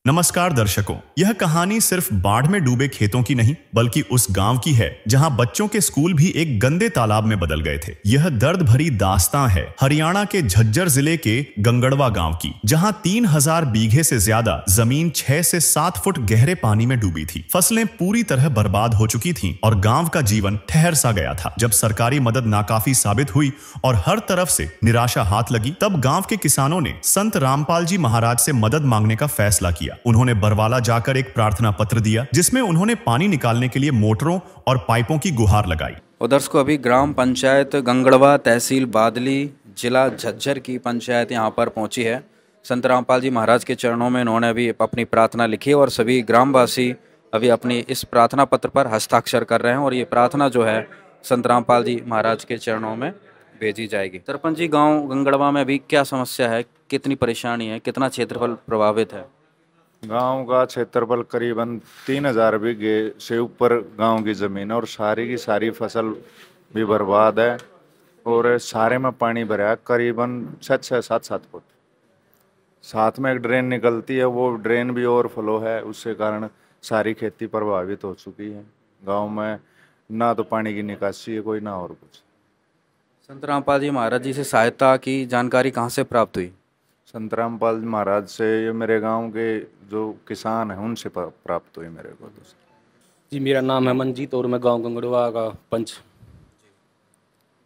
नमस्कार दर्शकों, यह कहानी सिर्फ बाढ़ में डूबे खेतों की नहीं बल्कि उस गांव की है जहां बच्चों के स्कूल भी एक गंदे तालाब में बदल गए थे। यह दर्द भरी दास्तां है हरियाणा के झज्जर जिले के गंगड़वा गांव की, जहां 3000 बीघे से ज्यादा जमीन 6 से 7 फुट गहरे पानी में डूबी थी। फसलें पूरी तरह बर्बाद हो चुकी थीं और गांव का जीवन ठहर सा गया था। जब सरकारी मदद नाकाफी साबित हुई और हर तरफ से निराशा हाथ लगी, तब गांव के किसानों ने संत रामपाल जी महाराज से मदद मांगने का फैसला किया। उन्होंने बरवाला जाकर एक प्रार्थना पत्र दिया जिसमें उन्होंने पानी निकालने के लिए मोटरों और पाइपों की गुहार लगाई। उधर को अभी ग्राम पंचायत गंगड़वा, तहसील बादली, जिला झज्जर की पंचायत यहाँ पर पहुंची है। संत रामपाल जी महाराज के चरणों में इन्होंने अभी अपनी प्रार्थना लिखी और सभी ग्रामवासी अभी अपनी इस प्रार्थना पत्र पर हस्ताक्षर कर रहे हैं और ये प्रार्थना जो है संत रामपाल जी महाराज के चरणों में भेजी जाएगी। सरपंच जी, गाँव गंगड़वा में अभी क्या समस्या है, कितनी परेशानी है, कितना क्षेत्रफल प्रभावित है? गांव का क्षेत्रफल करीबन 3000 बीघे से ऊपर गांव की जमीन है और सारी की सारी फसल भी बर्बाद है और सारे में पानी भरा है करीबन 6-7 फुट। साथ में एक ड्रेन निकलती है, वो ड्रेन भी ओवरफ्लो है, उसके कारण सारी खेती प्रभावित हो चुकी है। गांव में ना तो पानी की निकासी है कोई, ना और कुछ। संत रामपाल जी महाराज जी से सहायता की जानकारी कहाँ से प्राप्त हुई? संत रामपाल जी महाराज से ये मेरे गांव के जो किसान हैं उनसे प्राप्त हुई मेरे को। जी, मेरा नाम है मनजीत और मैं गांव गंगड़वा का पंच।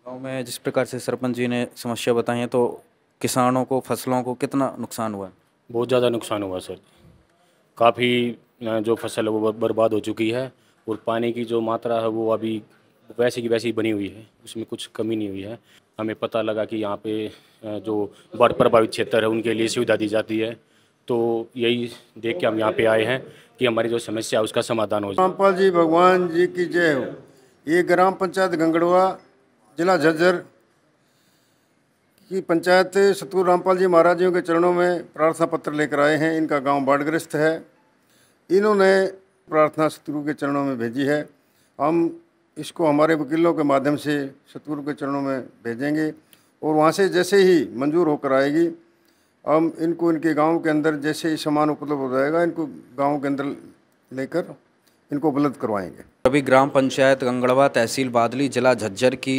गांव में जिस प्रकार से सरपंच जी ने समस्या बताई है, तो किसानों को, फसलों को कितना नुकसान हुआ है? बहुत ज़्यादा नुकसान हुआ सर। काफ़ी जो फसल है वो बर्बाद हो चुकी है और पानी की जो मात्रा है वो अभी वैसी की वैसी बनी हुई है, उसमें कुछ कमी नहीं हुई है। हमें पता लगा कि यहाँ पे जो बाढ़ प्रभावित क्षेत्र है उनके लिए सुविधा दी जाती है, तो यही देख के हम यहाँ पे आए हैं कि हमारी जो समस्या है उसका समाधान हो जाए। रामपाल जी भगवान जी की जय हो। ये ग्राम पंचायत गंगड़वा, जिला झज्जर की पंचायत सतगुरु रामपाल जी महाराज जी के चरणों में प्रार्थना पत्र लेकर आए हैं। इनका गांव बाढ़ग्रस्त है। इन्होंने प्रार्थना सतगुरु के चरणों में भेजी है। हम इसको हमारे वकीलों के माध्यम से सतगुरु के चरणों में भेजेंगे और वहाँ से जैसे ही मंजूर होकर आएगी हम इनको इनके गांव के अंदर जैसे ही सामान उपलब्ध हो जाएगा इनको गांव के अंदर लेकर इनको उपलब्ध करवाएंगे। अभी ग्राम पंचायत गंगड़वा, तहसील बादली, जिला झज्जर की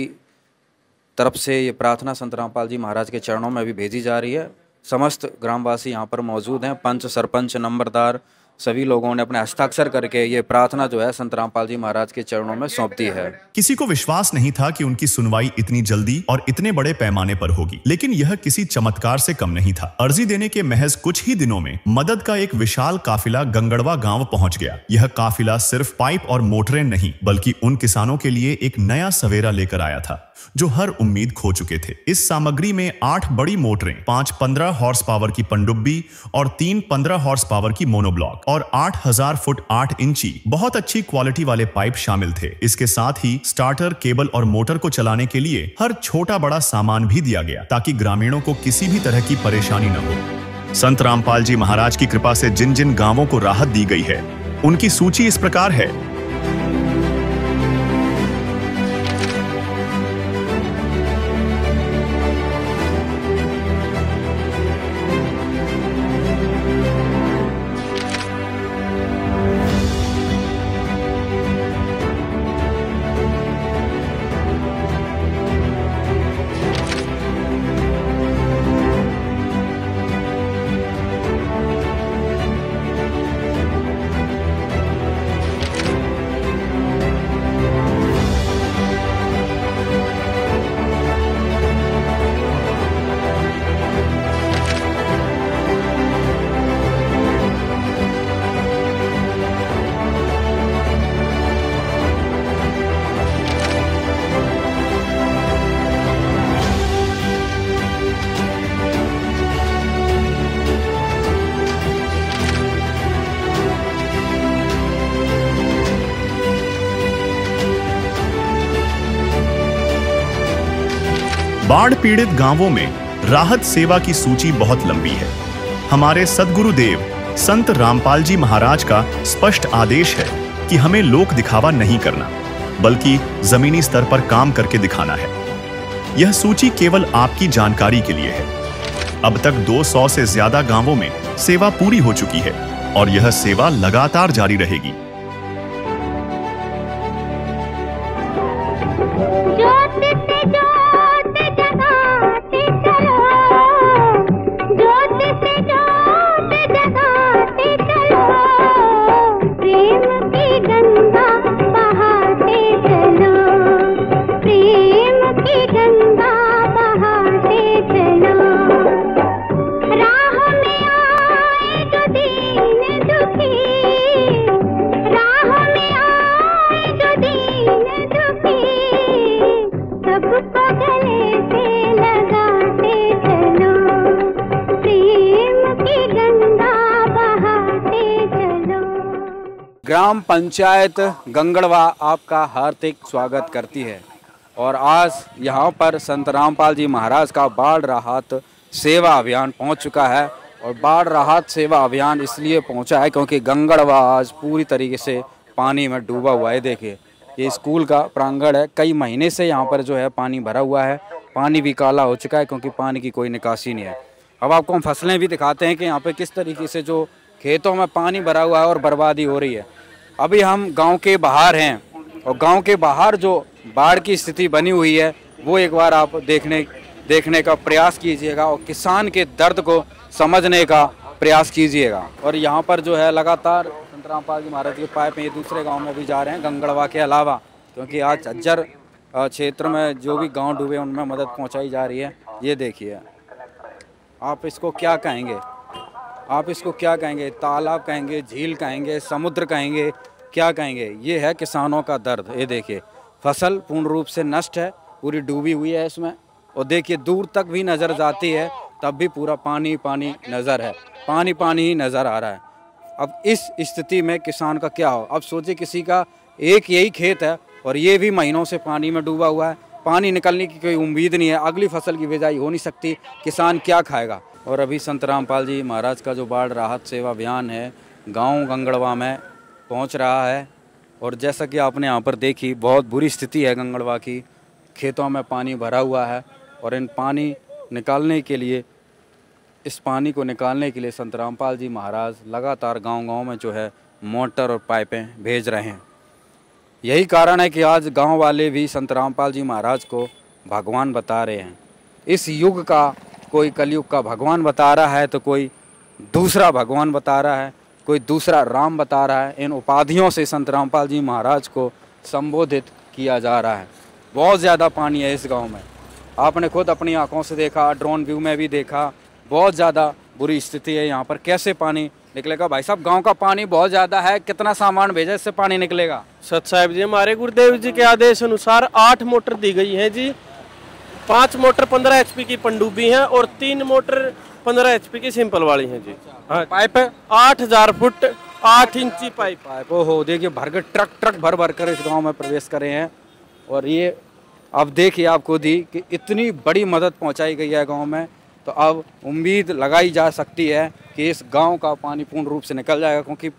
तरफ से ये प्रार्थना संत रामपाल जी महाराज के चरणों में अभी भेजी जा रही है। समस्त ग्रामवासी यहाँ पर मौजूद हैं। पंच, सरपंच, नंबरदार सभी लोगों ने अपने हस्ताक्षर करके ये प्रार्थना जो है संत रामपाल जी महाराज के चरणों में सौंप दी है। किसी को विश्वास नहीं था कि उनकी सुनवाई इतनी जल्दी और इतने बड़े पैमाने पर होगी, लेकिन यह किसी चमत्कार से कम नहीं था। अर्जी देने के महज कुछ ही दिनों में मदद का एक विशाल काफिला गंगड़वा गांव पहुंच गया। यह काफिला सिर्फ पाइप और मोटरें नहीं बल्कि उन किसानों के लिए एक नया सवेरा लेकर आया था जो हर उम्मीद खो चुके थे। इस सामग्री में 8 बड़ी मोटरें, 5 15 हॉर्स पावर की पनडुब्बी और 3 15 हॉर्स पावर की मोनोब्लॉक और 8000 फुट 8 इंची बहुत अच्छी क्वालिटी वाले पाइप शामिल थे। इसके साथ ही स्टार्टर, केबल और मोटर को चलाने के लिए हर छोटा बड़ा सामान भी दिया गया ताकि ग्रामीणों को किसी भी तरह की परेशानी न हो। संत रामपाल जी महाराज की कृपा से जिन जिन गांवों को राहत दी गई है उनकी सूची इस प्रकार है। बाढ़ पीड़ित गांवों में राहत सेवा की सूची बहुत लंबी है। हमारे सद्गुरुदेव संत रामपाल जी महाराज का स्पष्ट आदेश है कि हमें लोक दिखावा नहीं करना बल्कि जमीनी स्तर पर काम करके दिखाना है। यह सूची केवल आपकी जानकारी के लिए है। अब तक 200 से ज्यादा गांवों में सेवा पूरी हो चुकी है। और यह सेवा लगातार जारी रहेगी। ग्राम पंचायत गंगड़वा आपका हार्दिक स्वागत करती है और आज यहाँ पर संत रामपाल जी महाराज का बाढ़ राहत सेवा अभियान पहुँच चुका है। और बाढ़ राहत सेवा अभियान इसलिए पहुँचा है क्योंकि गंगड़वा आज पूरी तरीके से पानी में डूबा हुआ है। देखिए, ये स्कूल का प्रांगण है, कई महीने से यहाँ पर जो है पानी भरा हुआ है, पानी भी काला हो चुका है क्योंकि पानी की कोई निकासी नहीं है। अब आपको हम फसलें भी दिखाते हैं कि यहाँ पे किस तरीके से जो खेतों में पानी भरा हुआ है और बर्बादी हो रही है। अभी हम गांव के बाहर हैं और गांव के बाहर जो बाढ़ की स्थिति बनी हुई है वो एक बार आप देखने का प्रयास कीजिएगा और किसान के दर्द को समझने का प्रयास कीजिएगा। और यहाँ पर जो है लगातार संत रामपाल जी महाराज के पाइप ये दूसरे गांव में भी जा रहे हैं गंगड़वा के अलावा, क्योंकि आज झज्जर क्षेत्र में जो भी गांव डूबे उनमें मदद पहुँचाई जा रही है। ये देखिए, आप इसको क्या कहेंगे, आप इसको क्या कहेंगे, तालाब कहेंगे, झील कहेंगे, समुद्र कहेंगे, क्या कहेंगे? ये है किसानों का दर्द। ये देखिए, फसल पूर्ण रूप से नष्ट है, पूरी डूबी हुई है इसमें। और देखिए, दूर तक भी नज़र जाती है तब भी पूरा पानी पानी नज़र है, पानी पानी ही नज़र आ रहा है। अब इस स्थिति में किसान का क्या हो? अब सोचिए, किसी का एक यही खेत है और ये भी महीनों से पानी में डूबा हुआ है, पानी निकलने की कोई उम्मीद नहीं है, अगली फसल की बिजाई हो नहीं सकती, किसान क्या खाएगा? और अभी संत रामपाल जी महाराज का जो बाढ़ राहत सेवा अभियान है गांव गंगड़वा में पहुंच रहा है। और जैसा कि आपने यहां पर देखी, बहुत बुरी स्थिति है गंगड़वा की, खेतों में पानी भरा हुआ है और इस पानी को निकालने के लिए संत रामपाल जी महाराज लगातार गांव-गांव में जो है मोटर और पाइपें भेज रहे हैं। यही कारण है कि आज गाँव वाले भी संत रामपाल जी महाराज को भगवान बता रहे हैं। इस युग का कोई कलयुग का भगवान बता रहा है तो कोई दूसरा भगवान बता रहा है, कोई दूसरा राम बता रहा है। इन उपाधियों से संत रामपाल जी महाराज को संबोधित किया जा रहा है। बहुत ज़्यादा पानी है इस गांव में, आपने खुद अपनी आंखों से देखा, ड्रोन व्यू में भी देखा, बहुत ज़्यादा बुरी स्थिति है यहाँ पर। कैसे पानी निकलेगा भाई साहब? गाँव का पानी बहुत ज़्यादा है, कितना सामान भेजा इससे पानी निकलेगा? सत साहिब जी, हमारे गुरुदेव जी के आदेश अनुसार 8 मोटर दी गई है जी। 5 मोटर 15 HP की पनडुब्बी हैं और 3 मोटर 15 HP की सिंपल वाली हैं जी। हाँ, पाइप 8000 फुट 8 इंची पाइप। ओहो, देखिए, भर के ट्रक भर कर इस गांव में प्रवेश करे हैं। और ये अब देखिए आप खुद ही कि इतनी बड़ी मदद पहुंचाई गई है गांव में, तो अब उम्मीद लगाई जा सकती है कि इस गांव का पानी पूर्ण रूप से निकल जाएगा, क्योंकि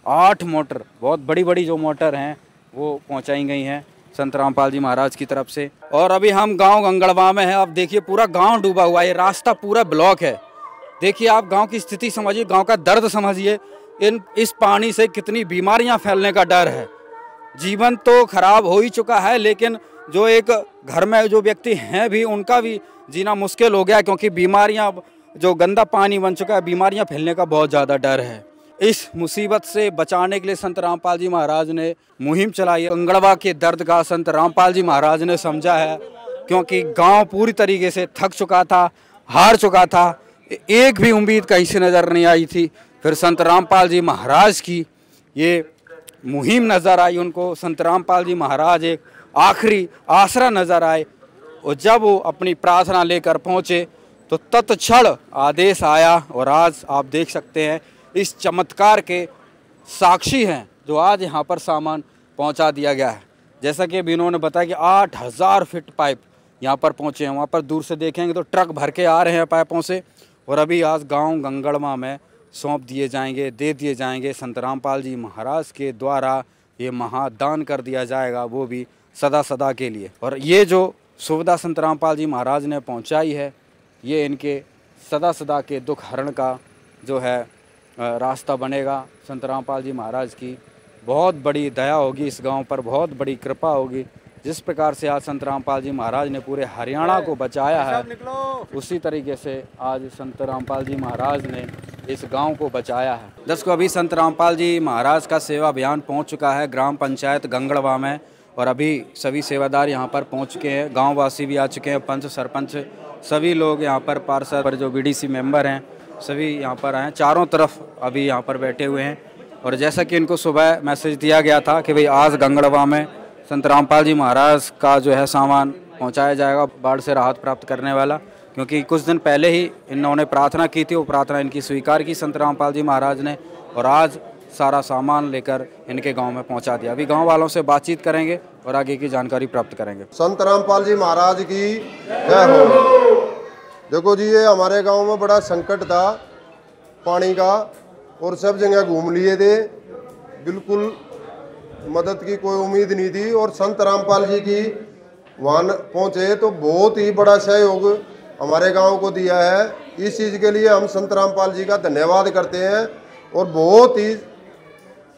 8 मोटर, बहुत बड़ी बड़ी जो मोटर हैं वो पहुँचाई गई हैं संत रामपाल जी महाराज की तरफ से। और अभी हम गांव गंगड़वा में हैं। अब देखिए, पूरा गांव डूबा हुआ है, ये रास्ता पूरा ब्लॉक है। देखिए, आप गांव की स्थिति समझिए, गांव का दर्द समझिए। इस पानी से कितनी बीमारियां फैलने का डर है। जीवन तो खराब हो ही चुका है, लेकिन जो एक घर में जो व्यक्ति हैं भी, उनका भी जीना मुश्किल हो गया, क्योंकि बीमारियां, जो गंदा पानी बन चुका है, बीमारियां फैलने का बहुत ज़्यादा डर है। इस मुसीबत से बचाने के लिए संत रामपाल जी महाराज ने मुहिम चलाई है। गंगड़वा के दर्द का संत रामपाल जी महाराज ने समझा है, क्योंकि गांव पूरी तरीके से थक चुका था, हार चुका था, एक भी उम्मीद कहीं से नज़र नहीं आई थी। फिर संत रामपाल जी महाराज की ये मुहिम नज़र आई उनको। संत रामपाल जी महाराज एक आखिरी आसरा नज़र आए, और जब वो अपनी प्रार्थना लेकर पहुँचे तो तत्क्षण आदेश आया। और आज आप देख सकते हैं, इस चमत्कार के साक्षी हैं जो आज यहाँ पर सामान पहुँचा दिया गया है। जैसा कि अभी इन्होंने बताया कि 8000 फीट पाइप यहाँ पर पहुँचे हैं। वहाँ पर दूर से देखेंगे तो ट्रक भर के आ रहे हैं पाइपों से, और अभी आज गांव गंगड़वा में सौंप दिए जाएंगे, दे दिए जाएंगे। संत रामपाल जी महाराज के द्वारा ये महादान कर दिया जाएगा, वो भी सदा सदा के लिए। और ये जो सुविधा संत रामपाल जी महाराज ने पहुँचाई है, ये इनके सदा सदा के दुख हरण का जो है रास्ता बनेगा। संत रामपाल जी महाराज की बहुत बड़ी दया होगी इस गांव पर, बहुत बड़ी कृपा होगी। जिस प्रकार से आज संत रामपाल जी महाराज ने पूरे हरियाणा को बचाया है, उसी तरीके से आज संत रामपाल जी महाराज ने इस गांव को बचाया है। दर्शकों, अभी संत रामपाल जी महाराज का सेवा अभियान पहुंच चुका है ग्राम पंचायत गंगड़वा में, और अभी सभी सेवादार यहां पर पहुंच चुके हैं। गांववासी भी आ चुके हैं, पंच सरपंच सभी लोग यहां पर, पार्षद पर जो बीडीसी मेंबर हैं सभी यहां पर आए, चारों तरफ अभी यहां पर बैठे हुए हैं। और जैसा कि इनको सुबह मैसेज दिया गया था कि भाई आज गंगड़वा में संत रामपाल जी महाराज का जो है सामान पहुंचाया जाएगा, बाढ़ से राहत प्राप्त करने वाला, क्योंकि कुछ दिन पहले ही इन्होंने प्रार्थना की थी, वो प्रार्थना इनकी स्वीकार की संत रामपाल जी महाराज ने, और आज सारा सामान लेकर इनके गांव में पहुंचा दिया। अभी गांव वालों से बातचीत करेंगे और आगे की जानकारी प्राप्त करेंगे। संत रामपाल जी महाराज की जय हो। देखो जी, ये हमारे गांव में बड़ा संकट था पानी का, और सब जगह घूम लिए थे, बिल्कुल मदद की कोई उम्मीद नहीं थी। और संत रामपाल जी की वहाँ पहुँचे तो बहुत ही बड़ा सहयोग हमारे गांव को दिया है। इस चीज़ के लिए हम संत रामपाल जी का धन्यवाद करते हैं, और बहुत ही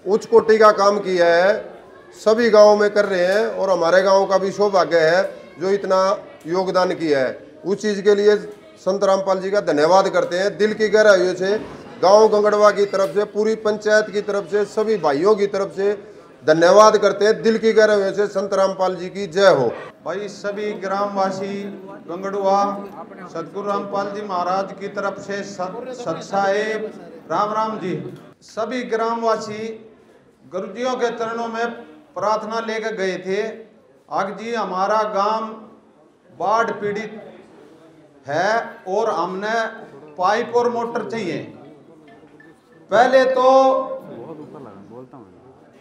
उच्च कोटि का काम किया है, सभी गांवों में कर रहे हैं, और हमारे गांव का भी सौभाग्य है जो इतना योगदान किया है। उस चीज़ के लिए संत रामपाल जी का धन्यवाद करते हैं दिल की गहराइयों से। गांव गंगड़वा की तरफ से, पूरी पंचायत की तरफ से, सभी भाइयों की तरफ से धन्यवाद करते हैं दिल की गहराइयों से। संत रामपाल जी की जय हो। भाई सभी ग्रामवासी गंगड़वा सतगुरु रामपाल जी महाराज की तरफ से सत साहेब राम राम जी। सभी ग्रामवासी गुरुजियों के चरणों में प्रार्थना लेकर गए थे। आज जी हमारा गांव बाढ़ पीड़ित है और हमने पाइप और मोटर चाहिए। पहले तो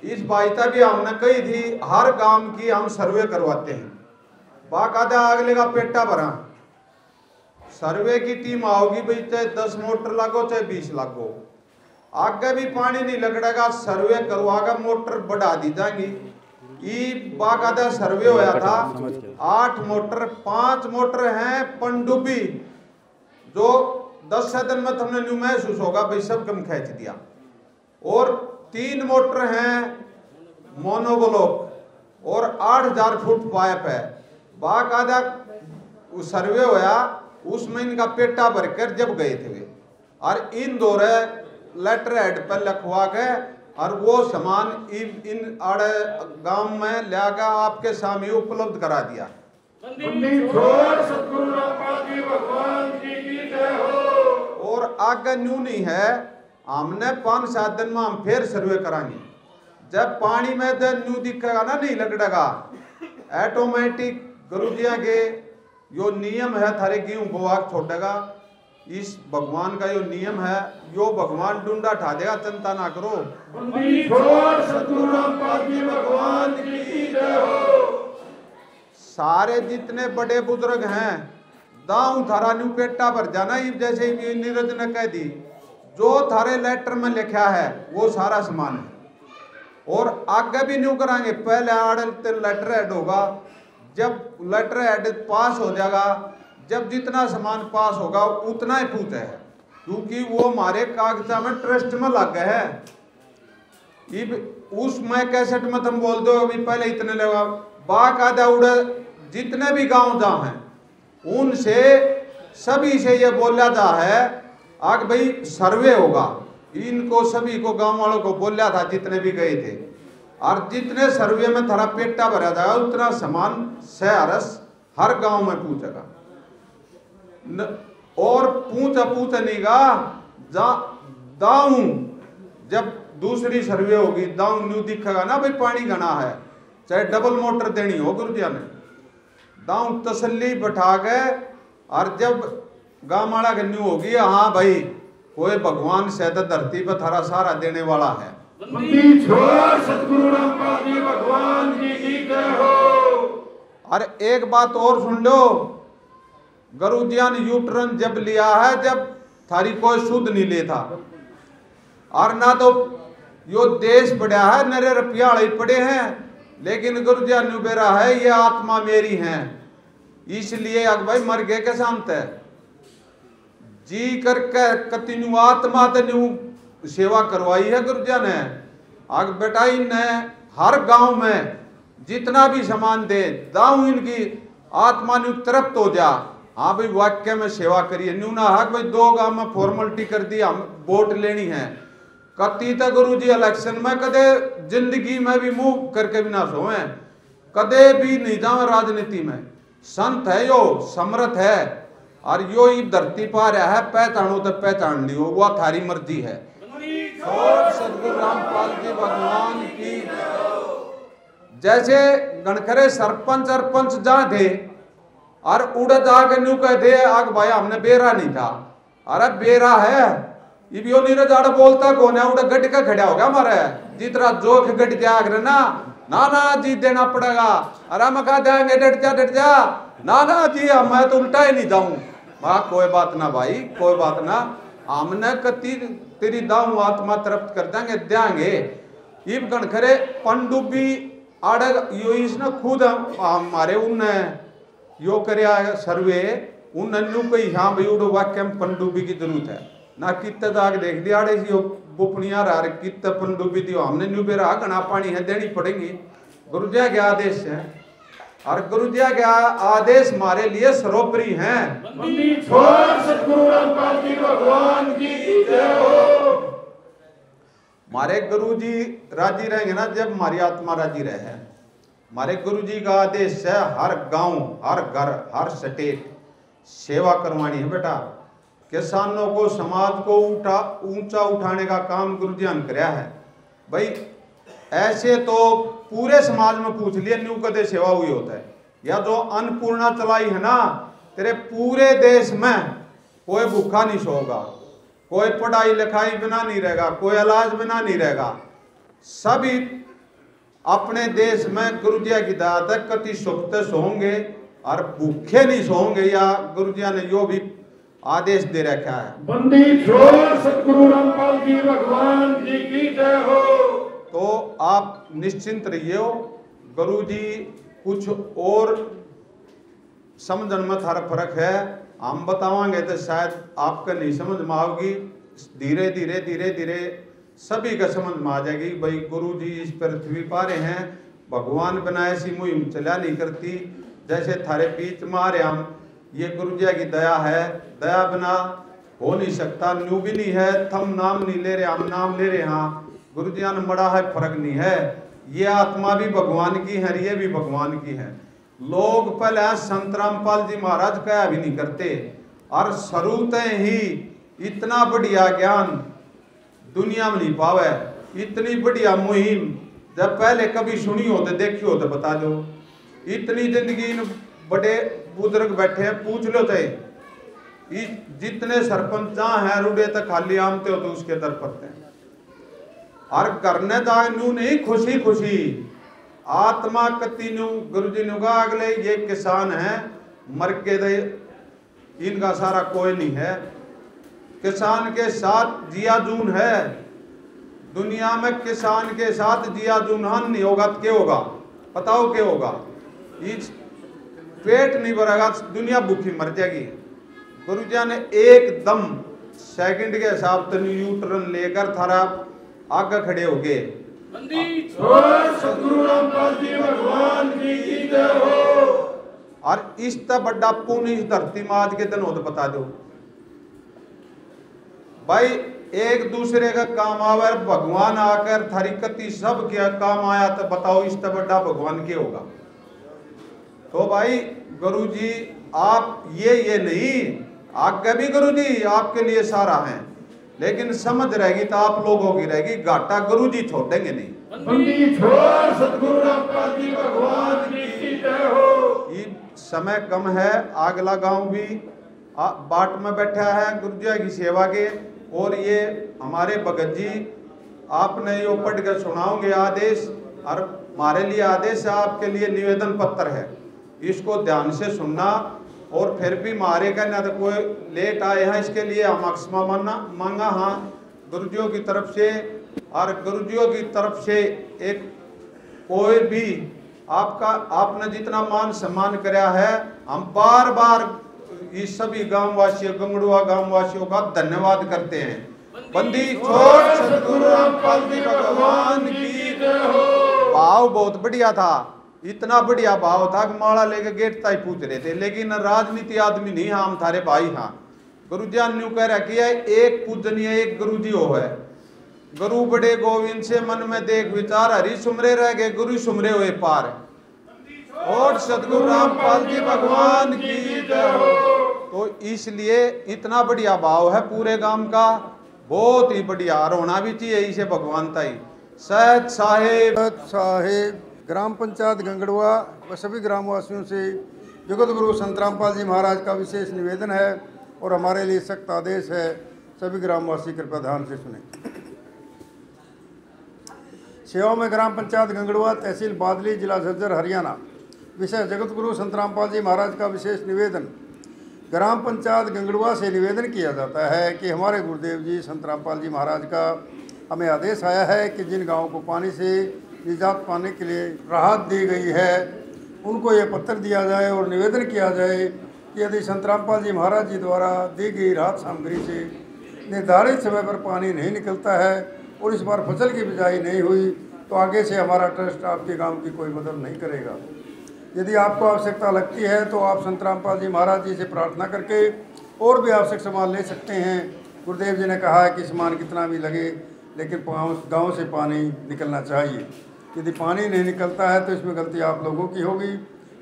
इस बाईता भी हमने कही थी, हर गांव की हम सर्वे करवाते हैं, बाकायदा अगले का पेटा भरा सर्वे की टीम आओगी भाई, चाहे 10 मोटर लागो चाहे 20 लागो, आगे भी पानी नहीं लगेगा, सर्वे करवाकर मोटर बढ़ा दी जाएंगी। ये बाकायदा सर्वे होया था, 8 मोटर, 5 मोटर हैं पनडुब्बी, जो 10 दिन में तुमने न्यू महसूस होगा भाई सब कम खींच दिया, और 3 मोटर हैं मोनोब्लॉक और 8000 फुट पाइप है। बाकायदा सर्वे होया, उसमें इनका पेटा भरकर जब गए थे वे, और इन दौरे लेटर हेड पर लिखवा के और वो सामान इन आड़े गांव में लाकर आपके सामने उपलब्ध करा दिया। और आगे न्यू नहीं है, हमने 5-7 दिन में हम फिर सर्वे कराएंगे। जब पानी में तो न्यू दिखेगा ना, नहीं लगेगा, ऑटोमेटिक गुरुजिया के यो नियम है, थारे गेहूं बोआग छोड़ेगा। इस भगवान का यो नियम है, यो भगवान डूंडा ठा देगा, चिंता ना करो। भगवान की जय हो। सारे जितने बड़े बुजुर्ग हैं, दाऊ थारा न्यू पेटा भर जाना, जैसे नीरज ने कह दी, जो थारे लेटर में लिखा है वो सारा सामान है, और आगे भी न्यू कराएंगे। पहले आड़े लेटर हेड होगा, जब लेटर हेड पास हो जाएगा, जब जितना सामान पास होगा उतना ही पूछे है, क्योंकि वो हमारे कागजा में ट्रस्ट में लग गए है। उसमें कैसेट में तुम बोल दो अभी पहले इतने लेगा, बाकायदा उड़े जितने भी गांव जहाँ हैं उनसे सभी से ये बोला जा है आग भाई सर्वे होगा। इनको सभी को गांव वालों को बोला था जितने भी गए थे, और जितने सर्वे में थारा पेटा भरा जाएगा उतना सामान सहरस हर गांव में पूछेगा। और पूछा नहीं गा, दाऊ जब दूसरी सर्वे होगी, दाऊ न्यू दिखेगा ना भाई पानी घना है, चाहे डबल मोटर देनी हो गुरुजिया ने, दाऊ तसल्ली बैठा गए, और जब गांव वाला के न्यू होगी, हाँ भाई कोई भगवान से धरती पर थारा सारा देने वाला है। भगवान की जय हो। और एक बात और सुन लो, गुरुजिया ने यूटर्न जब लिया है, जब थारी कोई शुद्ध नहीं लेता, और ना तो यो देश बढ़िया है, नरे रुपया पड़े हैं, लेकिन गुरुजिया ने बेरा है ये आत्मा मेरी है, इसलिए अग भाई मर गए के शांत है जी करके कतिन्यू आत्मा तन्यू सेवा करवाई है गुरुजिया ने। आग बेटा इनने हर गांव में जितना भी सामान दे दाऊ इनकी आत्मा न्यू तृप्त हो जा। हाँ भाई वाक्य में सेवा करिए न्यू ना हक भाई 2 गांव में फॉर्मेलिटी कर दी हम वोट लेनी है। कती तक गुरु जी इलेक्शन में कदे जिंदगी में भी मुंह करके भी ना सोए, कदे भी नहीं जावे राजनीति में। संत है यो, समर्थ है और यो ही धरती पर है, पहचानो तो पहचान लियो, वो थारी मर्जी है। सदगुरु रामपाल जी भगवान की। जैसे गणखरे सरपंच अरपंच जा थे और उड़ जाके न्यू कह दे आग भाई हमने बेरा नहीं था, अरे बेरा है इबियो नीरज आड़ बोलता कौन है, उड़ गट का खड़ा हो गया हमारे जितना जोख गट जाग रहे ना ना जी देना पड़ेगा। अरे हम कहा देंगे डट जा ना जी मैं तो उल्टा ही नहीं जाऊं। वाह कोई बात ना भाई कोई बात ना, हमने कती तेरी दाऊ आत्मा तृप्त कर देंगे। इब गणखरे पंडुबी आड़ यो इसने खुद हमारे उनने यो करया सर्वे उन अन्नू को यहाँ भाई उड़ वाक्य में पंडुबी की जरूरत है ना। कितने दाग देख दिया आड़े यो बुपनिया रहा कितने पंडुबी दियो हमने न्यू बेरा घना पानी है देनी पड़ेगी। गुरुजिया के आदेश है और गुरुजिया के आदेश हमारे लिए सर्वोपरि हैं। हमारे गुरु जी राजी रहेंगे ना जब हमारी आत्मा राजी रहे। हमारे गुरु जी का आदेश है हर गांव हर घर हर स्टेट सेवा करवानी है बेटा। किसानों को समाज को ऊंचा उठाने का काम गुरु जी ने कराया है भाई। ऐसे तो पूरे समाज में पूछ लिया न्यू कदे सेवा हुई होता है, या जो अन्नपूर्णा चलाई है ना तेरे पूरे देश में कोई भूखा नहीं सोगा, कोई पढ़ाई लिखाई बिना नहीं रहेगा, कोई इलाज बिना नहीं रहेगा। सभी अपने देश में गुरुजिया की दया कति सुख से सोंगे और भूखे नहीं सोंगे, या गुरुजिया ने यो भी आदेश दे रखा है। बंदी छोड़ सतगुरु रामपाल जी भगवान जी की जय हो। तो आप निश्चिंत रहिए हो, गुरु जी कुछ और समझन में थारा फर्क है, हम बतावांगे तो शायद आपका नहीं समझ में आओगी। धीरे धीरे सभी का समझ में आ जाएगी भाई गुरु जी इस पृथ्वी पर हैं, भगवान बनाए सी मुहिम चला नहीं करती। जैसे थारे बीच में आ रहे हम, ये गुरुजिया की दया है, दया बिना हो नहीं सकता। न्यू भी नहीं है, थम नाम नहीं ले रहे हम नाम ले रहे। हाँ गुरुजिया ने बड़ा है फर्क नहीं है, ये आत्मा भी भगवान की है ये भी भगवान की है। लोग पहले संत रामपाल जी महाराज कया भी नहीं करते और शुरूते ही इतना बढ़िया ज्ञान दुनिया में नहीं पावे। इतनी बढ़िया मुहिम जब पहले कभी सुनी हो तो देखी हो तो बता दो। इतनी जिंदगी बड़े बुजुर्ग बैठे हैं, पूछ लो थे जितने सरपंच जहाँ हैं रुडे तक खाली आमते हो तो उसके दर पड़ते हैं और करने दानू नहीं खुशी खुशी आत्मा कति नु गुरु जी नुगा अगले ये किसान है मर के दे इनका सारा कोई नहीं है। किसान के साथ जिया जून है दुनिया में, किसान के साथ जिया जूनहान नहीं होगा तो क्या होगा बताओ क्या होगा? इस पेट नहीं भरेगा दुनिया भूखी मर जाएगी। गुरुजी ने एकदम सेकंड के हिसाब से यू टर्न लेकर थारा आगे खड़े हो गए। सतगुरु रामपाल जी भगवान की जय हो। और इस तक बड़ा पुण्य इस धरती में आज के दिन हो तो बता दो भाई, एक दूसरे का काम आवे भगवान आकर थारी कति सब क्या काम आया तो बताओ इस तक बड़ा भगवान के होगा? तो भाई गुरु जी आप ये नहीं, आगे भी गुरु जी आपके लिए सारा है, लेकिन समझ रहेगी तो आप लोगों की रहेगी, घाटा गुरु जी छोड़ेंगे नहीं। सतगुरु रामपाल जी भगवान की जय हो। ये समय कम है, अगला गांव भी बाट में बैठा है गुरु जी की सेवा के, और ये हमारे भगत जी आपने यो पढ़ कर सुनाओगे आदेश, और हमारे लिए आदेश है, आपके लिए निवेदन पत्र है, इसको ध्यान से सुनना। और फिर भी मारे का ना तो कोई लेट आए हैं इसके लिए हम क्षमा मांगा हाँ गुरुजियों की तरफ से, और गुरुजियों की तरफ से एक कोई भी आपका आपने जितना मान सम्मान कराया है हम बार बार इस सभी गांव वासियों गंगड़ुआ गांव वासियों का धन्यवाद करते हैं। बंदी छोड़ सतगुरु रामपाल जी भगवान की जय हो। भाव बहुत बढ़िया था, इतना बढ़िया भाव था कि माला लेके गेट तक पूछ रहे थे, लेकिन राजनीति आदमी नहीं, हम थारे भाई हाँ। गुरु जी न्यू कह रखी है, एक पूजनीय एक गुरु जी हो है। गुरु बड़े गोविंद से मन में देख विचार, हरि सुमरे रह गए गुरु सुमरे हुए पार। और सतगुरु रामपाल जी भगवान की जय हो। तो इसलिए इतना बढ़िया भाव है पूरे गांव का, बहुत ही बढ़िया, और होना भी चाहिए इसे भगवान ताई। सत साहेब ग्राम पंचायत गंगड़वा व सभी ग्रामवासियों से जगत गुरु संत रामपाल जी महाराज का विशेष निवेदन है और हमारे लिए सख्त आदेश है। सभी ग्रामवासी कृपया ध्यान से सुने। सेवा में ग्राम पंचायत गंगड़वा, तहसील बादली, जिला झज्जर, हरियाणा। विषय जगत गुरु संत रामपाल जी महाराज का विशेष निवेदन। ग्राम पंचायत गंगड़वा से निवेदन किया जाता है कि हमारे गुरुदेव जी संत रामपाल जी महाराज का हमें आदेश आया है कि जिन गाँवों को पानी से निजात पाने के लिए राहत दी गई है, उनको ये पत्र दिया जाए और निवेदन किया जाए कि यदि संत रामपाल जी महाराज जी द्वारा दी गई राहत सामग्री से निर्धारित समय पर पानी नहीं निकलता है और इस बार फसल की बिजाई नहीं हुई, तो आगे से हमारा ट्रस्ट आपके गांव की कोई मदद नहीं करेगा। यदि आपको आवश्यकता लगती है तो आप संत रामपाल जी महाराज जी से प्रार्थना करके और भी आवश्यक सामान ले सकते हैं। गुरुदेव जी ने कहा है कि सामान कितना भी लगे, लेकिन गाँव से पानी निकलना चाहिए। यदि पानी नहीं निकलता है तो इसमें गलती आप लोगों की होगी।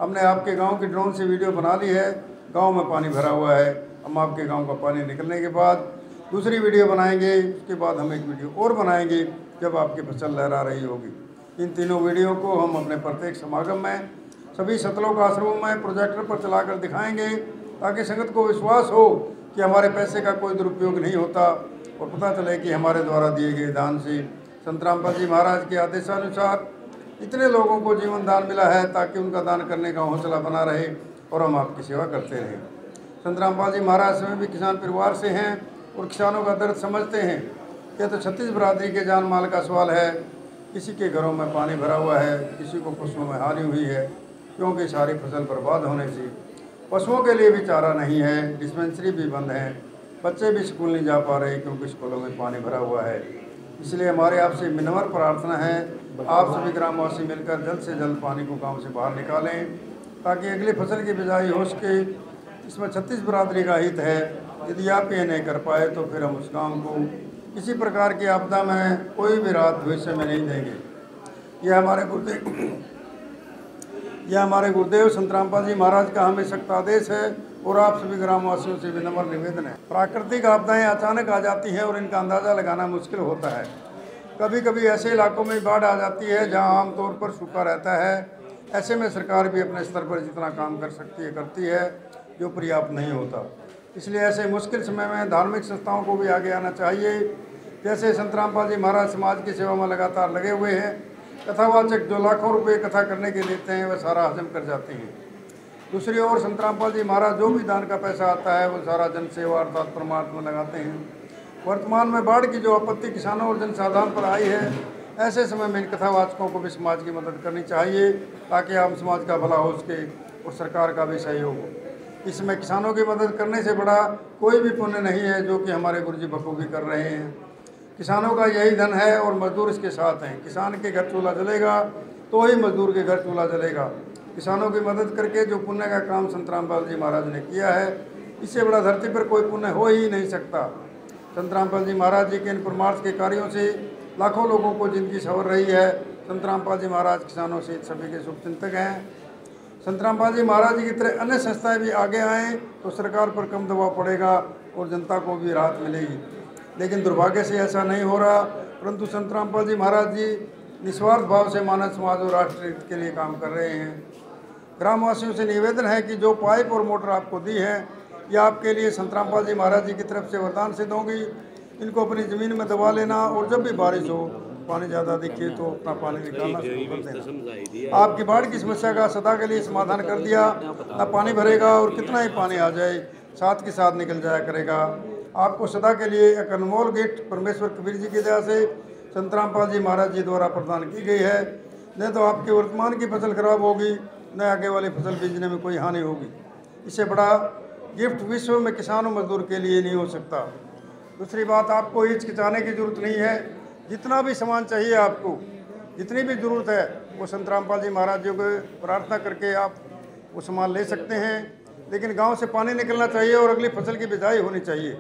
हमने आपके गांव की ड्रोन से वीडियो बना ली है, गांव में पानी भरा हुआ है। हम आपके गांव का पानी निकलने के बाद दूसरी वीडियो बनाएंगे, उसके बाद हम एक वीडियो और बनाएंगे जब आपकी फसल लहरा रही होगी। इन तीनों वीडियो को हम अपने प्रत्येक समागम में, सभी सतलोक आश्रमों में प्रोजेक्टर पर चलाकर दिखाएंगे, ताकि संगत को विश्वास हो कि हमारे पैसे का कोई दुरुपयोग नहीं होता और पता चले कि हमारे द्वारा दिए गए दान से संत रामपाल जी महाराज के आदेशानुसार इतने लोगों को जीवन दान मिला है, ताकि उनका दान करने का हौसला बना रहे और हम आपकी सेवा करते रहें। संत रामपाल जी महाराज स्वयं भी किसान परिवार से हैं और किसानों का दर्द समझते हैं। यह तो छत्तीस बरादरी के जान माल का सवाल है। किसी के घरों में पानी भरा हुआ है, किसी को पशुओं में हानि हुई है, क्योंकि सारी फसल बर्बाद होने से पशुओं के लिए भी चारा नहीं है, डिस्पेंसरी भी बंद है, बच्चे भी स्कूल नहीं जा पा रहे क्योंकि स्कूलों में पानी भरा हुआ है। इसलिए हमारे आपसे विनम्र प्रार्थना है, आप सभी ग्रामवासी मिलकर जल्द से जल्द पानी को गांव से बाहर निकालें, ताकि अगली फसल की बिजाई हो सके। इसमें 36 बरादरी का हित है। यदि आप ये नहीं कर पाए तो फिर हम उस गांव को किसी प्रकार की आपदा में कोई भी राहत भविष्य में नहीं देंगे। यह हमारे गुरुदेव संत रामपाल जी महाराज का हमें सख्त आदेश है और आप सभी ग्रामवासियों से विनम्र निवेदन है। प्राकृतिक आपदाएं अचानक आ जाती हैं और इनका अंदाज़ा लगाना मुश्किल होता है। कभी कभी ऐसे इलाकों में बाढ़ आ जाती है जहां आमतौर पर सूखा रहता है। ऐसे में सरकार भी अपने स्तर पर जितना काम कर सकती है करती है, जो पर्याप्त नहीं होता। इसलिए ऐसे मुश्किल समय में धार्मिक संस्थाओं को भी आगे आना चाहिए। जैसे संत रामपाल जी महाराज समाज की सेवा में लगातार लगे हुए हैं। कथावाचक जो लाखों रुपए कथा करने के लेते हैं, वह सारा हजम कर जाते हैं। दूसरी ओर संत रामपाल जी महाराज जो भी दान का पैसा आता है, वो सारा जन सेवा अर्थात परमार्थ में लगाते हैं। वर्तमान में बाढ़ की जो आपत्ति किसानों और जनसाधारण पर आई है, ऐसे समय में इन कथावाचकों को भी समाज की मदद करनी चाहिए, ताकि आम समाज का भला हो सके और सरकार का भी सहयोग हो। इसमें किसानों की मदद करने से बड़ा कोई भी पुण्य नहीं है, जो कि हमारे गुरुजी बखूबी कर रहे हैं। किसानों का यही धन है और मजदूर इसके साथ हैं। किसान के घर चूल्हा जलेगा तो ही मजदूर के घर चूल्हा जलेगा। किसानों की मदद करके जो पुण्य का काम संत रामपाल जी महाराज ने किया है, इससे बड़ा धरती पर कोई पुण्य हो ही नहीं सकता। संत रामपाल जी महाराज जी के इन परमार्थ के कार्यों से लाखों लोगों को जिंदगी संवर रही है। संत रामपाल जी महाराज किसानों से सभी के शुभचिंतक हैं। संत रामपाल जी महाराज जी की तरह अन्य संस्थाएं भी आगे आएँ तो सरकार पर कम दबाव पड़ेगा और जनता को भी राहत मिलेगी। लेकिन दुर्भाग्य से ऐसा नहीं हो रहा, परंतु संत रामपाल जी महाराज जी निस्वार्थ भाव से मानव समाज और राष्ट्र हित के लिए काम कर रहे हैं। ग्रामवासियों से निवेदन है कि जो पाइप और मोटर आपको दी है, यह आपके लिए संत रामपाल जी महाराज जी की तरफ से वरदान सिद्ध होंगी। इनको अपनी ज़मीन में दबा लेना और जब भी बारिश हो, पानी ज़्यादा दिखे तो अपना पानी निकालना शुरू कर देना। आपकी बाढ़ की समस्या का सदा के लिए समाधान कर दिया। ना पानी भरेगा और कितना ही पानी आ जाए साथ के साथ निकल जाया करेगा। आपको सदा के लिए एक अनमोल गिफ्ट परमेश्वर कबीर जी की दया से संत रामपाल जी महाराज जी द्वारा प्रदान की गई है। नहीं तो आपकी वर्तमान की फसल खराब होगी, न आगे वाली फसल बीजने में कोई हानि होगी। इससे बड़ा गिफ्ट विश्व में किसान और मजदूर के लिए नहीं हो सकता। दूसरी बात, आपको हिचकिचाने की ज़रूरत नहीं है। जितना भी सामान चाहिए आपको, जितनी भी ज़रूरत है, वो संत रामपाल जी महाराज जी को प्रार्थना करके आप वो सामान ले सकते हैं। लेकिन गांव से पानी निकलना चाहिए और अगली फसल की बिजाई होनी चाहिए।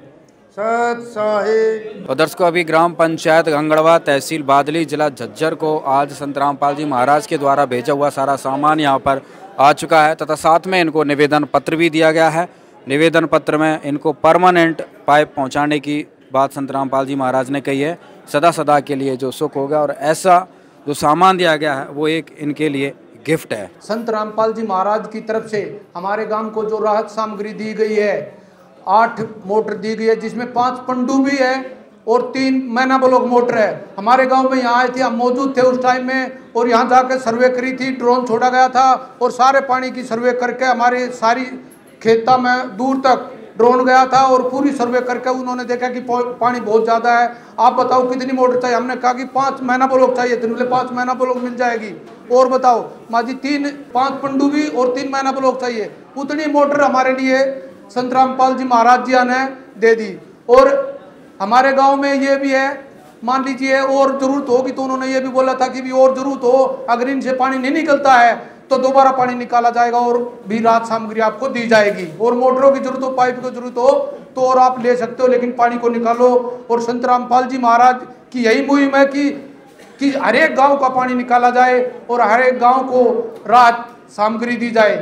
सत साहिब। तो दर्शकों, अभी ग्राम पंचायत गंगड़वा, तहसील बादली, जिला झज्जर को आज संत रामपाल जी महाराज के द्वारा भेजा हुआ सारा सामान यहाँ पर आ चुका है तथा साथ में इनको निवेदन पत्र भी दिया गया है। निवेदन पत्र में इनको परमानेंट पाइप पहुँचाने की बात संत रामपाल जी महाराज ने कही है। सदा सदा के लिए जो सुख होगा, और ऐसा जो सामान दिया गया है वो एक इनके लिए गिफ्ट है। संत रामपाल जी महाराज की तरफ से हमारे गांव को जो राहत सामग्री दी गई है, 8 मोटर दी गई है, जिसमें 5 पनडुब्बी है और 3 मैना ब्लॉक मोटर है। हमारे गांव में यहाँ आए थे, हम मौजूद थे उस टाइम में, और यहाँ जाकर सर्वे करी थी। ड्रोन छोड़ा गया था और सारे पानी की सर्वे करके हमारे सारी खेता में दूर तक ड्रोन गया था और पूरी सर्वे करके उन्होंने देखा कि पानी बहुत ज़्यादा है। आप बताओ कितनी मोटर चाहिए? हमने कहा कि 5 मैना ब्लॉक चाहिए। तो बोले 5 मैना ब्लॉक मिल जाएगी। और बताओ माँ जी, 5 पनडुब्बी और 3 मैना ब्लॉक चाहिए। उतनी मोटर हमारे लिए संत रामपाल जी महाराज जी ने दे दी। और हमारे गांव में ये भी है, मान लीजिए और जरूरत होगी तो उन्होंने ये भी बोला था कि भी और जरूरत हो, अगर इनसे पानी नहीं निकलता है तो दोबारा पानी निकाला जाएगा और भी राहत सामग्री आपको दी जाएगी। और मोटरों की जरूरत हो, पाइप की जरूरत हो तो और आप ले सकते हो, लेकिन पानी को निकालो। और संत रामपाल जी महाराज की यही मुहिम है कि हर एक गाँव का पानी निकाला जाए और हर एक गाँव को राहत सामग्री दी जाए,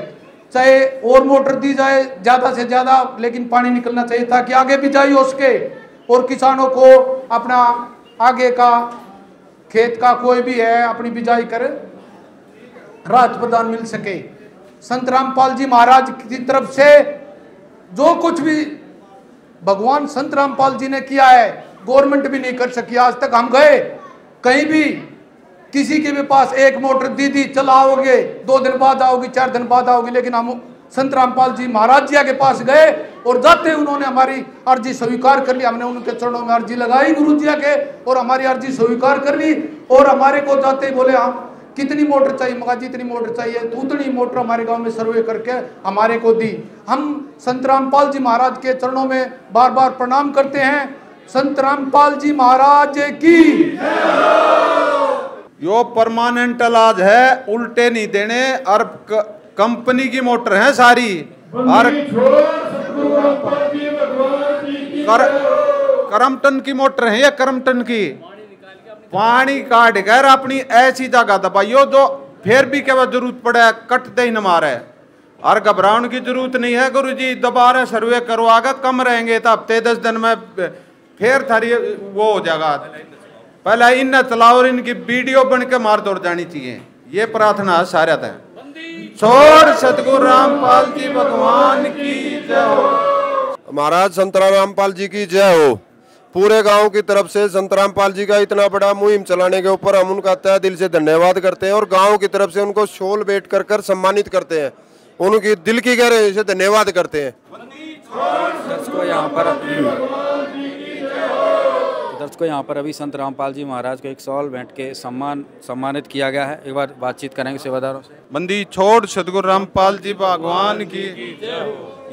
चाहे और मोटर दी जाए ज़्यादा से ज़्यादा, लेकिन पानी निकलना चाहिए ताकि आगे बिजाई हो सके और किसानों को अपना आगे का खेत का कोई भी है अपनी बिजाई कर राहत प्रदान मिल सके। संत रामपाल जी महाराज की तरफ से जो कुछ भी भगवान संत रामपाल जी ने किया है, गवर्नमेंट भी नहीं कर सकी आज तक। हम गए कहीं भी, किसी के भी पास एक मोटर दी चला आओगे, 2 दिन बाद आओगी, 4 दिन बाद आओगी, लेकिन हम संत रामपाल जी महाराज जी के पास गए और जाते उन्होंने हमारी अर्जी स्वीकार कर ली। हमने उनके चरणों में अर्जी लगाई गुरु जी के, और हमारी अर्जी स्वीकार कर ली। और हमारे को जाते ही बोले, हम कितनी मोटर चाहिए? मगा जितनी मोटर चाहिए, तो उतनी मोटर हमारे गांव में सर्वे करके हमारे को दी। हम संत रामपाल जी महाराज के चरणों में बार बार प्रणाम करते हैं। संत रामपाल जी महाराज की यो परमानेंट इलाज है, उल्टे नहीं देने। और कंपनी की मोटर है सारी, और करमटन की मोटर है, ये करमटन की। पानी काट कर अपनी ऐसी जगह दबाइयो जो फिर भी क्या जरूरत पड़े कट दे न मारे। और घबराने की जरूरत नहीं है। गुरुजी दोबारा सर्वे करवाकर कम रहेंगे तो हफ्ते 10 दिन में फिर थारी वो हो जाएगा। पहले इन चलाओ और इनकी वीडियो बन के मार दौड़ जानी चाहिए। ये प्रार्थना है सारे थे। छोड़ सतगुरु रामपाल जी भगवान की जय हो। महाराज संत रामपाल जी की जय हो। पूरे गांव की तरफ से संत रामपाल जी का इतना बड़ा मुहिम चलाने के ऊपर हम उनका तहे दिल से धन्यवाद करते हैं और गांव की तरफ से उनको शॉल भेंट कर सम्मानित करते हैं। उनकी दिल की गहराई से धन्यवाद करते हैं। दर्शकों, यहाँ पर अभी संत रामपाल जी महाराज को एक शॉल भेंट के सम्मानित किया गया है। एक बार बातचीत करेंगे सेवादारों से। बंदी छोड़ सतगुरु रामपाल जी भगवान की।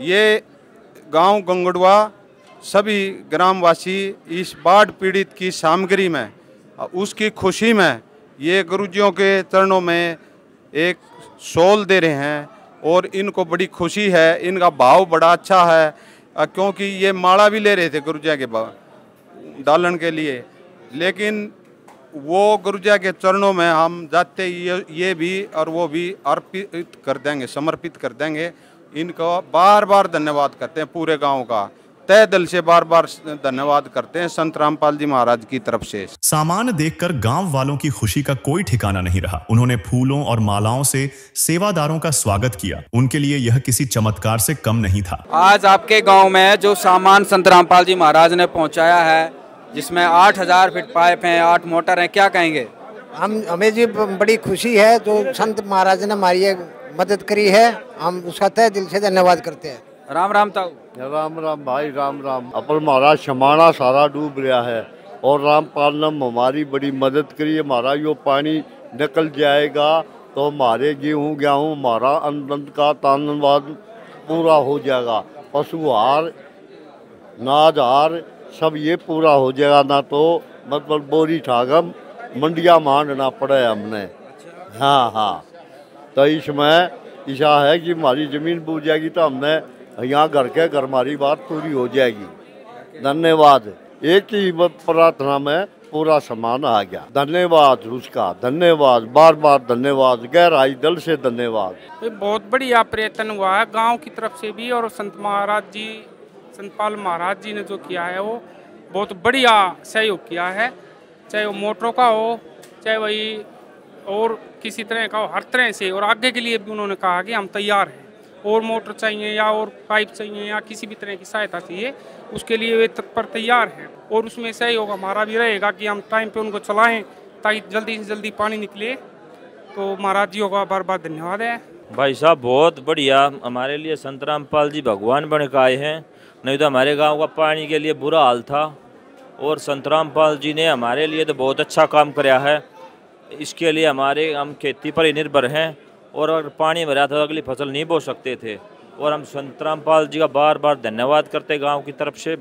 ये गांव गंगड़वा सभी ग्रामवासी इस बाढ़ पीड़ित की सामग्री में, उसकी खुशी में ये गुरुजियों के चरणों में एक शॉल दे रहे हैं और इनको बड़ी खुशी है। इनका भाव बड़ा अच्छा है, क्योंकि ये माला भी ले रहे थे गुरुजिया के डालन के लिए, लेकिन वो गुरुजिया के चरणों में हम जाते ये भी और वो भी अर्पित कर देंगे, समर्पित कर देंगे। इनको बार बार धन्यवाद करते हैं, पूरे गांव का तय दिल से बार बार धन्यवाद करते हैं संत रामपाल जी महाराज की तरफ से। सामान देखकर गांव वालों की खुशी का कोई ठिकाना नहीं रहा। उन्होंने फूलों और मालाओं से सेवादारों का स्वागत किया। उनके लिए यह किसी चमत्कार से कम नहीं था। आज आपके गांव में जो सामान संत रामपाल जी महाराज ने पहुंचाया है, जिसमें 8000 फीट पाइप हैं, 8 मोटर हैं, क्या कहेंगे? हमें जी बड़ी खुशी है जो संत महाराज ने हमारी मदद करी है, हम उसका तहे दिल से धन्यवाद करते हैं। राम राम ताऊ। राम राम भाई, राम राम। अपन महाराज समाना सारा डूब रहा है और रामपाल ने हमारी बड़ी मदद करी। हमारा यो पानी निकल जाएगा तो हमारे गेहूँ हमारा अनंत का धन्यवाद पूरा हो जाएगा। पशु हार, नाज हार सब ये पूरा हो जाएगा ना तो मतलब बोरी ठागम मंडिया मांडना पड़े हमने। हाँ हाँ, तो इसमें ऐसा है कि हमारी ज़मीन बूझ जाएगी तो हमने यहाँ घर के घर हमारी बात पूरी हो जाएगी। धन्यवाद। एक ही प्रार्थना में पूरा सामान आ गया। धन्यवाद उसका, धन्यवाद, बार बार धन्यवाद, गहराई दिल से धन्यवाद। बहुत बढ़िया प्रयत्न हुआ है गांव की तरफ से भी, और संत महाराज जी, संतपाल महाराज जी ने जो किया है वो बहुत बढ़िया सहयोग किया है। चाहे वो मोटरों का हो, चाहे वही और किसी तरह का हो, हर तरह से। और आगे के लिए भी उन्होंने कहा कि हम तैयार हैं, और मोटर चाहिए या और पाइप चाहिए या किसी भी तरह की सहायता चाहिए, उसके लिए वे तत्पर तैयार हैं। और उसमें सहयोग हमारा भी रहेगा कि हम टाइम पे उनको चलाएं ताकि जल्दी से जल्दी पानी निकले। तो महाराज जी का बार बार धन्यवाद है। भाई साहब बहुत बढ़िया, हमारे लिए संत रामपाल जी भगवान बन के आए हैं, नहीं तो हमारे गांव का पानी के लिए बुरा हाल था। और संत रामपाल जी ने हमारे लिए तो बहुत अच्छा काम किया है। इसके लिए हम खेती पर ही निर्भर हैं, और अगर पानी भरा था तो अगली फसल नहीं बो सकते थे। और हम संत रामपाल जी का बार बार धन्यवाद करते गांव की तरफ से।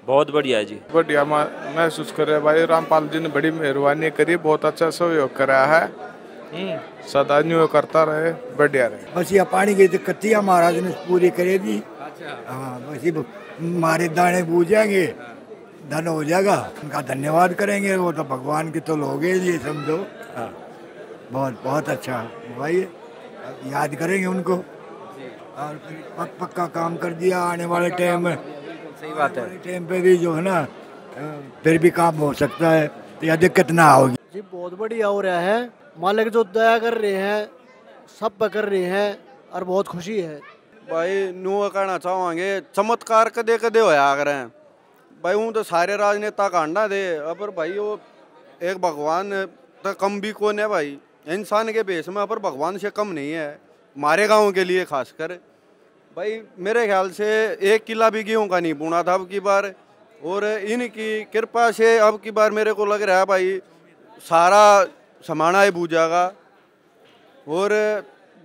बहुत बढ़िया है जी, बढ़िया महसूस कर रहे हैं भाई। रामपाल जी ने बड़ी मेहरबानी करी, बहुत अच्छा सहयोग करा है, सदा न्यू करता रहे, बढ़िया रहे। बस ये पानी की दिक्कत थी, महाराज ने पूरी करेगी। हाँ, बस ये हमारे दाने बूझ जाएंगे, धन हो जाएगा, उनका धन्यवाद करेंगे। वो तो भगवान के तो लोग हैं ये समझो। बहुत बहुत अच्छा भाई, याद करेंगे उनको। और पक्का काम कर दिया आने वाले टाइम में। सही बात है, टाइम पे भी जो है ना फिर भी काम हो सकता है, तो यह दिक्कत ना होगी जी। बहुत बढ़िया हो रहा है, मालिक जो दया कर रहे हैं सब पे कर रहे हैं, और बहुत खुशी है भाई। न्यू कहना चाहेंगे चमत्कार कदे कदे होया करें भाई। हूँ तो सारे राजनेता का अंडा दे, अब भाई वो एक भगवान तो कम भी कौन है भाई, इंसान के बेस में, पर भगवान से कम नहीं है हमारे गाँव के लिए खासकर भाई। मेरे ख्याल से 1 किला भी गेहूँ का नहीं बुना था अब की बार, और इनकी कृपा से अब की बार मेरे को लग रहा है भाई सारा समाना ही बूझेगा। और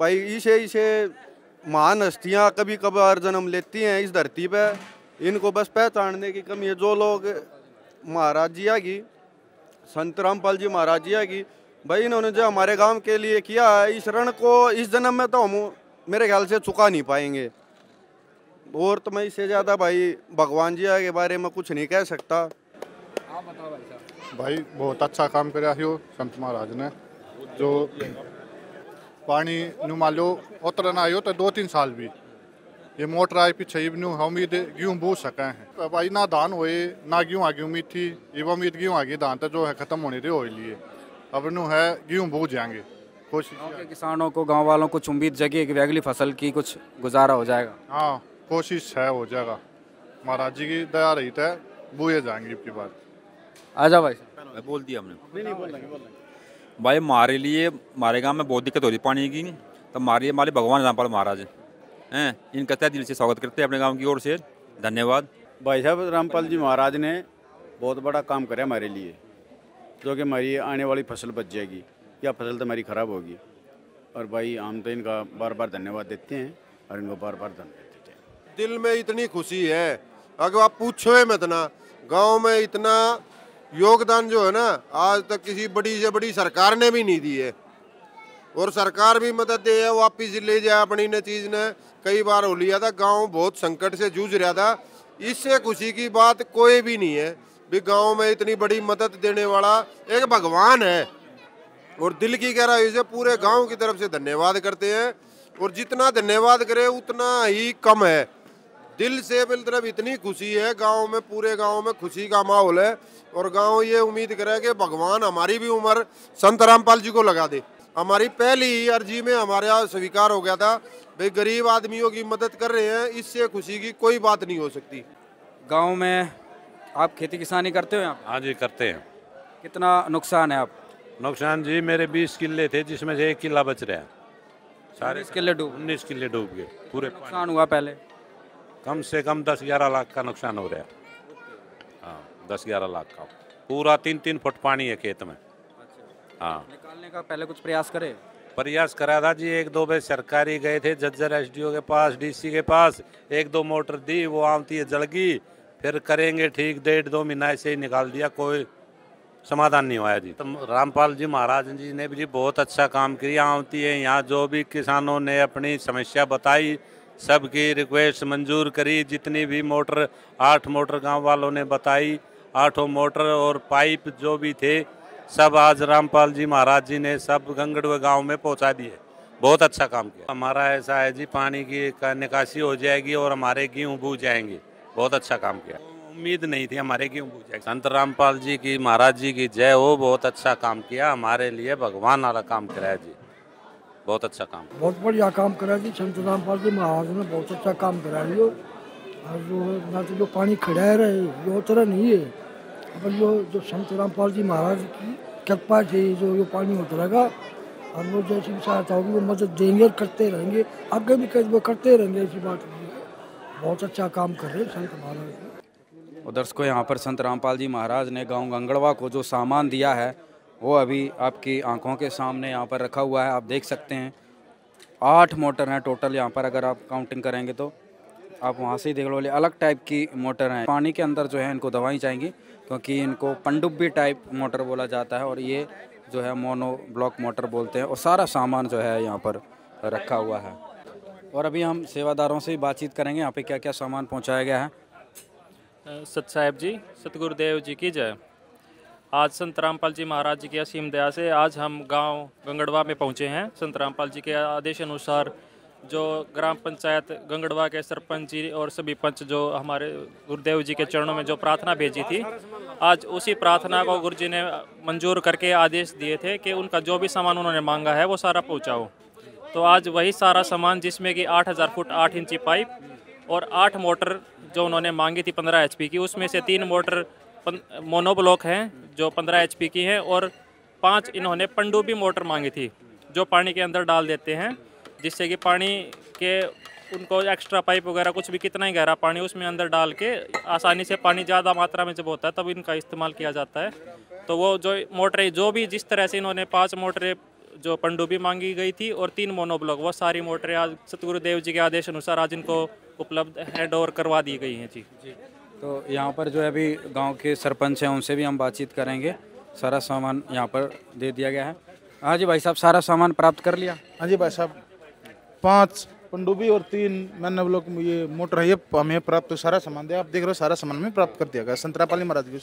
भाई इसे महान हस्तियाँ कभी कभार जन्म लेती हैं इस धरती पे, इनको बस पहचानने की कमी है। जो लोग महाराज जी की, संत रामपाल जी महाराज जी की भाई, इन्होंने जो हमारे गांव के लिए किया है, इस ऋण को इस जन्म में तो हम मेरे ख्याल से चुका नहीं पाएंगे। और तो मैं इससे ज़्यादा भाई भगवान जी के बारे में कुछ नहीं कह सकता। आप बताओ भाई साहब। भाई बहुत अच्छा काम कराया हो संत महाराज ने, जो पानी नु मान लो उतरना आयो तो 2-3 साल भी ये मोटर आई पीछे हम उम्मीद गेहूँ बूझ सके हैं भाई। ना धान होए ना गेहूँ आगे उम्मीद थी, ये उम्मीद गेहूँ आगे, धान तो जो है खत्म होने थे हो लिए, अब नु है गेहूँ बूझ जाएंगे। कोशिश किसानों को, गांव वालों को उम्मीद जगी कि अगली फसल की कुछ गुजारा हो जाएगा। हाँ, कोशिश है हो जाएगा, महाराज जी की दया रही है, बूझे जाएंगे इसकी बात। आजा भाई, बोल दिया हमने। भाई हमारे लिए, हमारे गांव में बहुत दिक्कत हो रही पानी की, तो हमारे भगवान रामपाल महाराज हैं, इनका तहे दिल से स्वागत करते हैं अपने गांव की ओर से। धन्यवाद। भाई साहब, रामपाल जी महाराज ने बहुत बड़ा काम करा हमारे लिए, जो कि हमारी आने वाली फसल बच जाएगी, या फसल तो हमारी ख़राब होगी। और भाई हम तो इनका बार बार धन्यवाद देते हैं, और इनको बार बार धन्यवाद देते हैं। दिल में इतनी खुशी है, अगर आप पूछो मत ना, गांव में इतना योगदान जो है ना आज तक किसी बड़ी से बड़ी सरकार ने भी नहीं दी है। और सरकार भी मदद दे है, वापिस ले जाए अपनी ने चीज़ ने। कई बार हो लिया था, गांव बहुत संकट से जूझ रहा था, इससे खुशी की बात कोई भी नहीं है भी गांव में इतनी बड़ी मदद देने वाला एक भगवान है। और दिल की गहराई से पूरे गांव की तरफ से धन्यवाद करते हैं, और जितना धन्यवाद करे उतना ही कम है। दिल से मतलब इतनी खुशी है गांव में, पूरे गांव में खुशी का माहौल है। और गांव ये उम्मीद करे कि भगवान हमारी भी उम्र संत रामपाल जी को लगा दे। हमारी पहली ही अर्जी में हमारे यहाँ स्वीकार हो गया था भाई, गरीब आदमियों की मदद कर रहे हैं, इससे खुशी की कोई बात नहीं हो सकती। गांव में आप खेती किसानी करते हो यहाँ? हाँ जी, करते हैं। कितना नुकसान है आप? नुकसान जी मेरे 20 किले थे, जिसमें से 1 किला बच रहा है। सारे 19 किले डूब गए पूरे। नुकसान हुआ पहले कम से कम 10-11 लाख का नुकसान हो रहा है। हाँ, 10-11 लाख का, पूरा 3-3 फुट पानी है खेत में। हाँ, निकालने का पहले कुछ प्रयास करे? प्रयास करा था जी, 1-2 बार सरकारी गए थे, झज्जर SDO के पास, DC के पास, 1-2 मोटर दी, वो आमती है जल गई, फिर करेंगे ठीक, 1.5-2 महीना ऐसे ही निकाल दिया, कोई समाधान नहीं हुआ जी। तो रामपाल जी महाराज जी ने भी बहुत अच्छा काम किया। होती है यहाँ जो भी किसानों ने अपनी समस्या बताई, सबकी रिक्वेस्ट मंजूर करी। जितनी भी मोटर 8 मोटर गांव वालों ने बताई, 8 मोटर और पाइप जो भी थे सब आज रामपाल जी महाराज जी ने सब गंगड़वा गांव में पहुंचा दिए। बहुत अच्छा काम किया। हमारा ऐसा है जी, पानी की निकासी हो जाएगी और हमारे गेहूँ बूझ जाएंगे। बहुत अच्छा काम किया, उम्मीद नहीं थी हमारे गेहूँ बूझ जाएगी। संत रामपाल जी की महाराज जी की जय हो। बहुत अच्छा काम किया, हमारे लिए भगवान वाला काम कराया जी। बहुत अच्छा काम, बहुत बढ़िया काम करा जी। संत रामपाल जी महाराज ने बहुत अच्छा काम करा लियो। और जो पानी खड़ा है ये तरह नहीं है, अब जो संत रामपाल जी महाराज की कृपा से जो पानी होता रहेगा और वो जैसी भी सहायता होगी वो मदद देंगे और करते रहेंगे, आगे भी वो करते रहेंगे। ऐसी बात नहीं है, बहुत अच्छा काम कर रहे हैं संत महाराज। और दर्शकों, यहाँ पर संत रामपाल जी महाराज ने गांव गंगड़वा को जो सामान दिया है वो अभी आपकी आंखों के सामने यहाँ पर रखा हुआ है। आप देख सकते हैं 8 मोटर हैं टोटल यहाँ पर, अगर आप काउंटिंग करेंगे तो आप वहाँ से ही देख लो। अलग टाइप की मोटर हैं। पानी के अंदर जो है इनको दवाई चाहिए क्योंकि इनको पनडुब्बी टाइप मोटर बोला जाता है और ये जो है मोनो ब्लॉक मोटर बोलते हैं। और सारा सामान जो है यहाँ पर रखा हुआ है। और अभी हम सेवादारों से ही बातचीत करेंगे यहाँ पे क्या क्या सामान पहुँचाया गया है। सत साहेब जी, सतगुरुदेव जी की जय। आज संत रामपाल जी महाराज जी की असीम दया से आज हम गांव गंगड़वा में पहुंचे हैं। संत रामपाल जी के आदेश अनुसार जो ग्राम पंचायत गंगड़वा के सरपंच जी और सभी पंच जो हमारे गुरुदेव जी के चरणों में जो प्रार्थना भेजी थी, आज उसी प्रार्थना को गुरु जी ने मंजूर करके आदेश दिए थे कि उनका जो भी सामान उन्होंने मांगा है वो सारा पहुँचाओ। तो आज वही सारा सामान, जिसमें कि 8000 फुट 8 इंची पाइप और 8 मोटर जो उन्होंने मांगी थी 15 HP की, उसमें से 3 मोटर मोनोब्लॉक हैं जो 15 HP की हैं और 5 इन्होंने पनडुब्बी मोटर मांगी थी जो पानी के अंदर डाल देते हैं, जिससे कि पानी के उनको एक्स्ट्रा पाइप वगैरह कुछ भी कितना ही गहरा पानी उसमें अंदर डाल के आसानी से, पानी ज़्यादा मात्रा में जब होता है तब इनका इस्तेमाल किया जाता है। तो वो जो मोटरें जो भी जिस तरह से इन्होंने 5 मोटरें जो पनडुब्बी मांगी गई थी और 3 मोनोब्लॉक, वो सारी मोटरें आज सतगुरुदेव जी के आदेश अनुसार आज इनको उपलब्ध हैंड ओवर करवा दी गई हैं जी। तो यहाँ पर जो है अभी गांव के सरपंच हैं उनसे भी हम बातचीत करेंगे। सारा सामान यहाँ पर दे दिया गया है। हाँ जी भाई साहब, सारा सामान प्राप्त कर लिया? हाँ जी भाई साहब, 5 पनडुब्बी और 3 मैन ब्लॉक ये मोटर है, ये हमें प्राप्त सारा सामान दिया। आप देख रहे हो सारा सामान में प्राप्त कर दिया गया। संत रामपाल जी महाराज की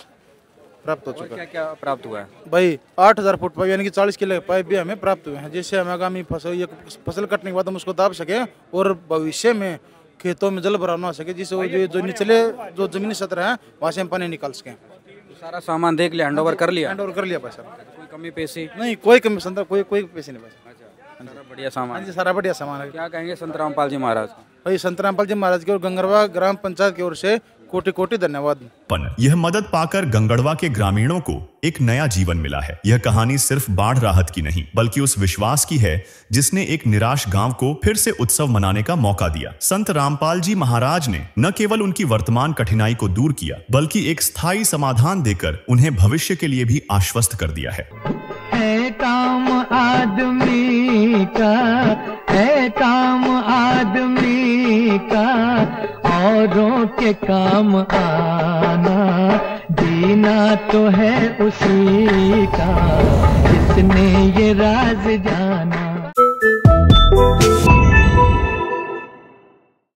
प्राप्त हो चुका है। क्या क्या प्राप्त हुआ है भाई? 8000 फुट पाइप यानी कि 40 किलो पाइप भी हमें प्राप्त हुए हैं, जिससे हम आगामी फसल कटने के बाद हम उसको दाब सके और भविष्य में खेतों में जल भराव ना हो सके, जिससे वो जो निचले जो जमीनी सतह है वहाँ से हम पानी निकाल सकें। सारा सामान देख लिया, हैंडओवर कर लिया? हैंडओवर कर लिया भाई साहब। कोई कमी पेशी नहीं? कोई कमी संत कोई पैसे नहीं भाई। सारा बढ़िया सामान? हाँ जी, सारा बढ़िया सामान है। क्या कहेंगे संत रामपाल जी महाराज? भाई संत रामपाल जी महाराज की और गंगड़वा ग्राम पंचायत की ओर से कोटि कोटि धन्यवाद। यह मदद पाकर गंगड़वा के ग्रामीणों को एक नया जीवन मिला है। यह कहानी सिर्फ बाढ़ राहत की नहीं बल्कि उस विश्वास की है जिसने एक निराश गांव को फिर से उत्सव मनाने का मौका दिया। संत रामपाल जी महाराज ने न केवल उनकी वर्तमान कठिनाई को दूर किया बल्कि एक स्थायी समाधान देकर उन्हें भविष्य के लिए भी आश्वस्त कर दिया है काम आदमी का, है काम आदमी का, औरों के काम आना, जीना तो है उसी का जिसने ये राज जाना।